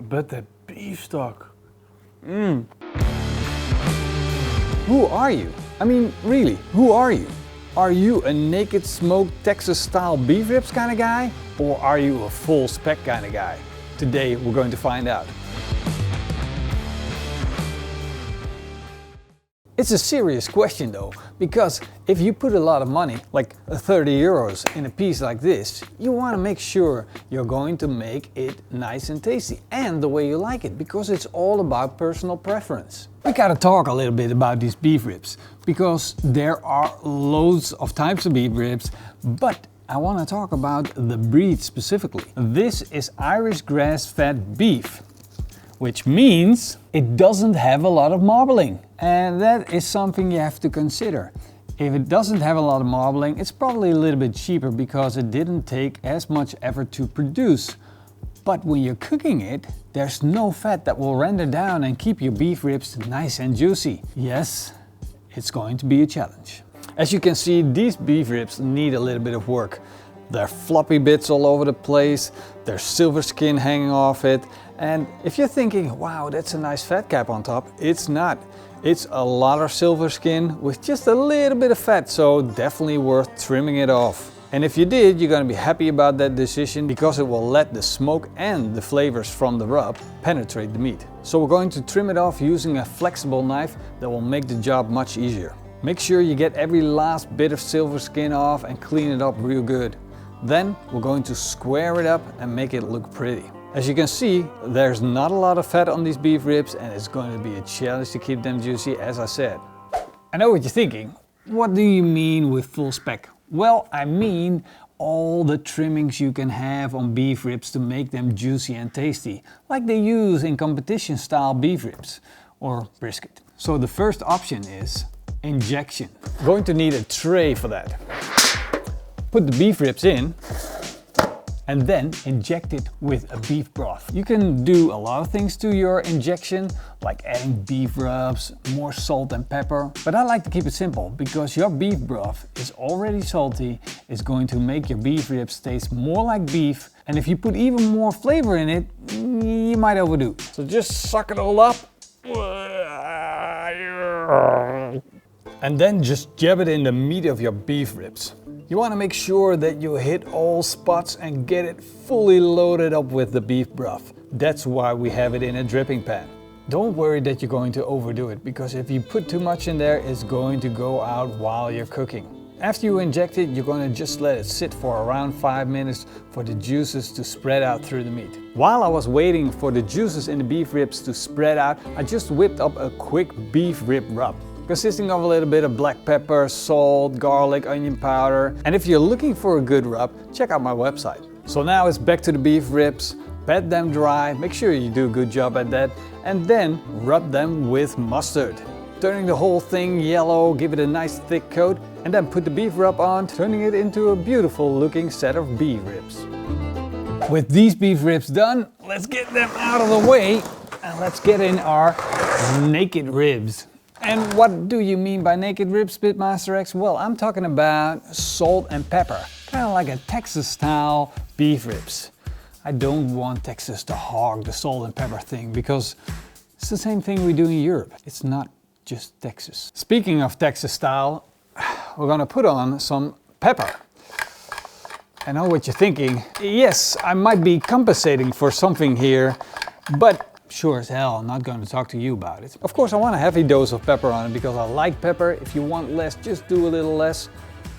But that beef stock. Who are you? I mean, really, who are you? Are you a naked smoked Texas style beef ribs kind of guy? Or are you a full spec kind of guy? Today we're going to find out. It's a serious question though, because if you put a lot of money, like 30 euros in a piece like this, you want to make sure you're going to make it nice and tasty and the way you like it, because it's all about personal preference. We gotta talk a little bit about these beef ribs, because there are loads of types of beef ribs, but I want to talk about the breed specifically. This is Irish grass-fed beef, which means it doesn't have a lot of marbling. And that is something you have to consider. If it doesn't have a lot of marbling, it's probably a little bit cheaper because it didn't take as much effort to produce. But when you're cooking it, there's no fat that will render down and keep your beef ribs nice and juicy. Yes, it's going to be a challenge. As you can see, these beef ribs need a little bit of work. There are floppy bits all over the place, there's silver skin hanging off it, and if you're thinking, wow, that's a nice fat cap on top, it's not. It's a lot of silver skin with just a little bit of fat, so definitely worth trimming it off. And if you did, you're going to be happy about that decision, because it will let the smoke and the flavors from the rub penetrate the meat. So we're going to trim it off using a flexible knife that will make the job much easier. Make sure you get every last bit of silver skin off and clean it up real good. Then we're going to square it up and make it look pretty. As you can see, there's not a lot of fat on these beef ribs, and it's going to be a challenge to keep them juicy, as I said. I know what you're thinking. What do you mean with full spec? Well, I mean all the trimmings you can have on beef ribs to make them juicy and tasty, like they use in competition style beef ribs or brisket. So the first option is injection. You're going to need a tray for that. Put the beef ribs in and then inject it with a beef broth. You can do a lot of things to your injection, like adding beef rubs, more salt and pepper, but I like to keep it simple, because your beef broth is already salty, it's going to make your beef ribs taste more like beef, and if you put even more flavor in it, you might overdo it. So just suck it all up, and then just jab it in the meat of your beef ribs. You want to make sure that you hit all spots and get it fully loaded up with the beef broth. That's why we have it in a dripping pan. Don't worry that you're going to overdo it, because if you put too much in there, it's going to go out while you're cooking. After you inject it, you're going to just let it sit for around 5 minutes for the juices to spread out through the meat. While I was waiting for the juices in the beef ribs to spread out, I just whipped up a quick beef rib rub, consisting of a little bit of black pepper, salt, garlic, onion powder. And if you're looking for a good rub, check out my website. So now it's back to the beef ribs, pat them dry, make sure you do a good job at that, and then rub them with mustard. Turning the whole thing yellow, give it a nice thick coat, and then put the beef rub on, turning it into a beautiful looking set of beef ribs. With these beef ribs done, let's get them out of the way and let's get in our naked ribs. And what do you mean by naked ribs, Pitmaster X? Well, I'm talking about salt and pepper, kind of like a Texas style beef ribs. I don't want Texas to hog the salt and pepper thing, because it's the same thing we do in Europe. It's not just Texas. Speaking of Texas style, we're gonna put on some pepper. I know what you're thinking. Yes, I might be compensating for something here, but sure as hell, I'm not going to talk to you about it. Of course, I want a heavy dose of pepper on it because I like pepper. If you want less, just do a little less.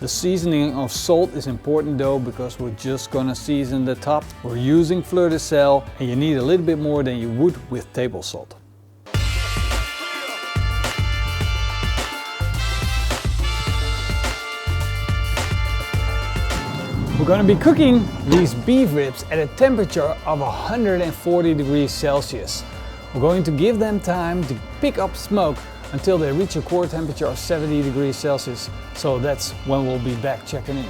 The seasoning of salt is important though, because we're just gonna season the top. We're using fleur de sel, and you need a little bit more than you would with table salt. We're going to be cooking these beef ribs at a temperature of 140 degrees Celsius. We're going to give them time to pick up smoke until they reach a core temperature of 70 degrees Celsius. So that's when we'll be back checking in.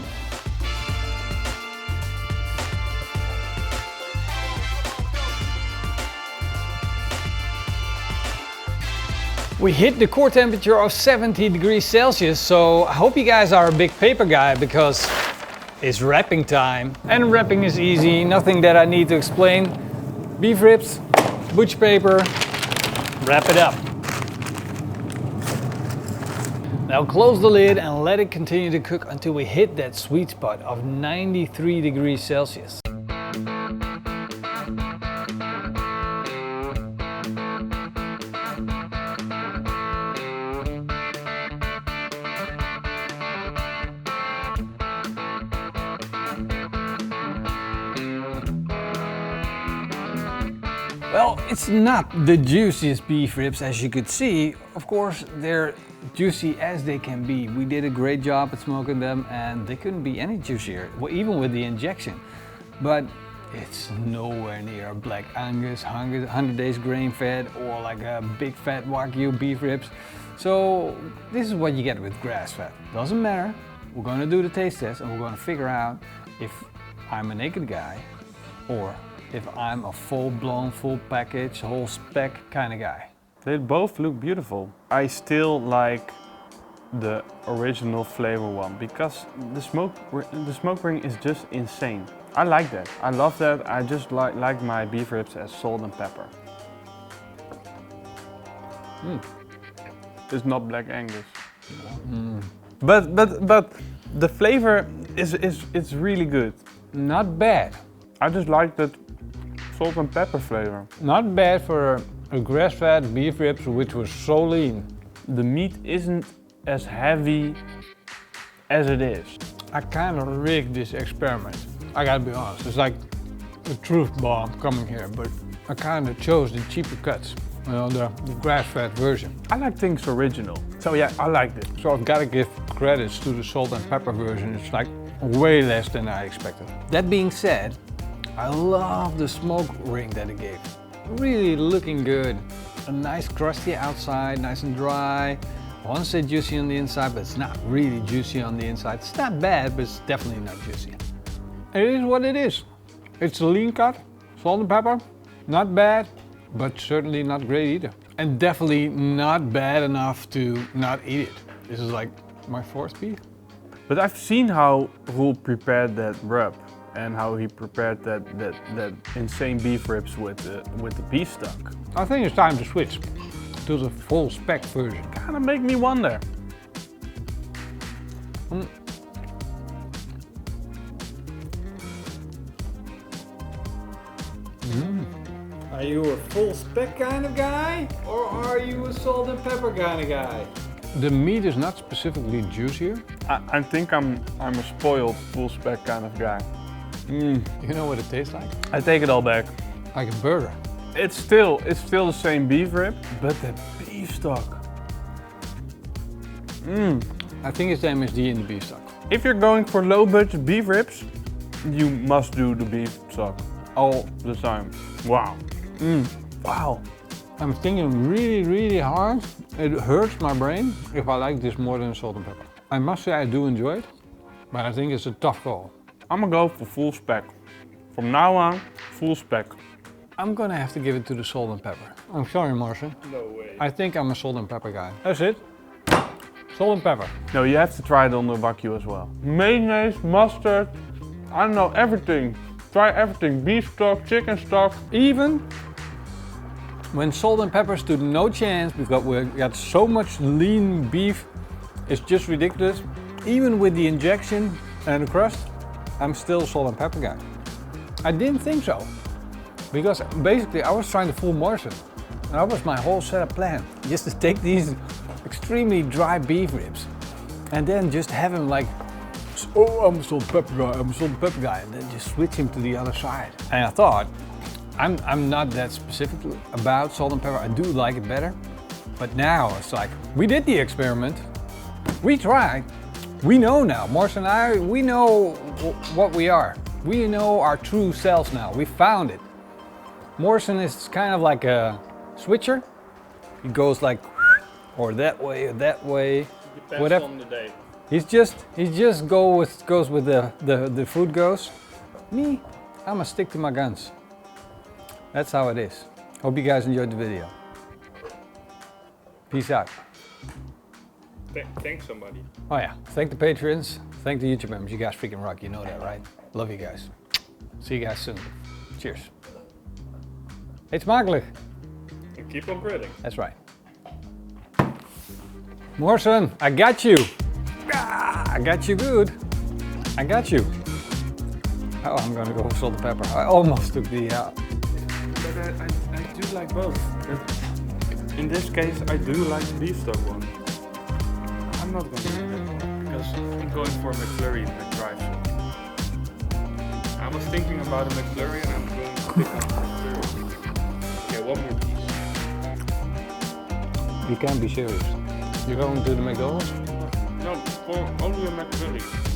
We hit the core temperature of 70 degrees Celsius, so I hope you guys are a big paper guy, because it's wrapping time. And wrapping is easy, nothing that I need to explain. Beef ribs, butcher paper, wrap it up. Now close the lid and let it continue to cook until we hit that sweet spot of 93 degrees Celsius. Well, it's not the juiciest beef ribs, as you could see. Of course, they're juicy as they can be. We did a great job at smoking them and they couldn't be any juicier, even with the injection. But it's nowhere near a Black Angus, 100 days grain fed, or like a big fat Wagyu beef ribs. So this is what you get with grass fed. Doesn't matter. We're going to do the taste test and we're going to figure out if I'm a naked guy or if I'm a full-blown, full package, whole SPEC kind of guy. They both look beautiful. I still like the original flavor one because the smoke ring is just insane. I like that. I love that. I just like my beef ribs as salt and pepper. It's not Black Angus. But the flavor is really good. Not bad. I just like that salt and pepper flavor. Not bad for a grass-fed beef ribs which was so lean. The meat isn't as heavy as it is. I kind of rigged this experiment. I gotta be honest, it's like a truth bomb coming here, but I kind of chose the cheaper cuts, you know, the grass-fed version. I like things original, so yeah, I liked it. So I've got to give credits to the salt and pepper version. It's like way less than I expected. That being said, I love the smoke ring that it gave. Really looking good. A nice crusty outside, nice and dry. I want to say juicy on the inside, but it's not really juicy on the inside. It's not bad, but it's definitely not juicy. It is what it is. It's a lean cut, salt and pepper. Not bad, but certainly not great either. And definitely not bad enough to not eat it. This is like my fourth beef. But I've seen how Roel prepared that rub and how he prepared that insane beef ribs with the beef stock. I think it's time to switch to the full SPEC version. Kinda make me wonder. Are you a full SPEC kind of guy, or are you a salt and pepper kind of guy? The meat is not specifically juicier. I think I'm a spoiled full SPEC kind of guy. You know what it tastes like? I take it all back. Like a burger. It's still the same beef rib, but the beef stock. I think it's the MSG in the beef stock. If you're going for low budget beef ribs, you must do the beef stock all the time. Wow. Wow. I'm thinking really hard. It hurts my brain if I like this more than salt and pepper. I must say I do enjoy it, but I think it's a tough call. I'm gonna go for full SPEC. From now on, full SPEC. I'm gonna have to give it to the salt and pepper. I'm sorry, Marcin. No way. I think I'm a salt and pepper guy. That's it. Salt and pepper. No, you have to try it on the Wagyu as well. Mayonnaise, mustard, I don't know, everything. Try everything. Beef stock, chicken stock. Even when salt and pepper stood no chance because we got so much lean beef, it's just ridiculous. Even with the injection and the crust, I'm still a salt and pepper guy. I didn't think so, because basically I was trying to fool Marcin. And that was my whole setup plan, just to take these extremely dry beef ribs and then just have him like, oh, I'm a salt and pepper guy, I'm a salt and pepper guy, and then just switch him to the other side. And I thought, I'm not that specific about salt and pepper. I do like it better, but now it's like, we did the experiment, we tried. We know now, Marcin and I, we know what we are. We know our true selves now. We found it. Marcin is kind of like a switcher. He goes like, or that way, Depends whatever. on the day. He just goes with the food goes. Me, I'm gonna stick to my guns. That's how it is. Hope you guys enjoyed the video. Peace out. Thanks somebody. Oh yeah, thank the patrons, thank the YouTube members. You guys freaking rock, you know that, right? Love you guys. See you guys soon. Cheers. Eet smakelijk. keep on grilling. That's right. Morrison, I got you. Ah, I got you good. I got you. Oh, I'm gonna go with salt and pepper. I almost took the But I do like both. In this case, I do like the beef stock one. I'm not going to do that one because I'm going for a McFlurry McDrive. I was thinking about a McFlurry and I'm going to stick on McFlurry. Okay, one more piece. You can't be serious. You're going to the McDonald's? No, for only a McFlurry.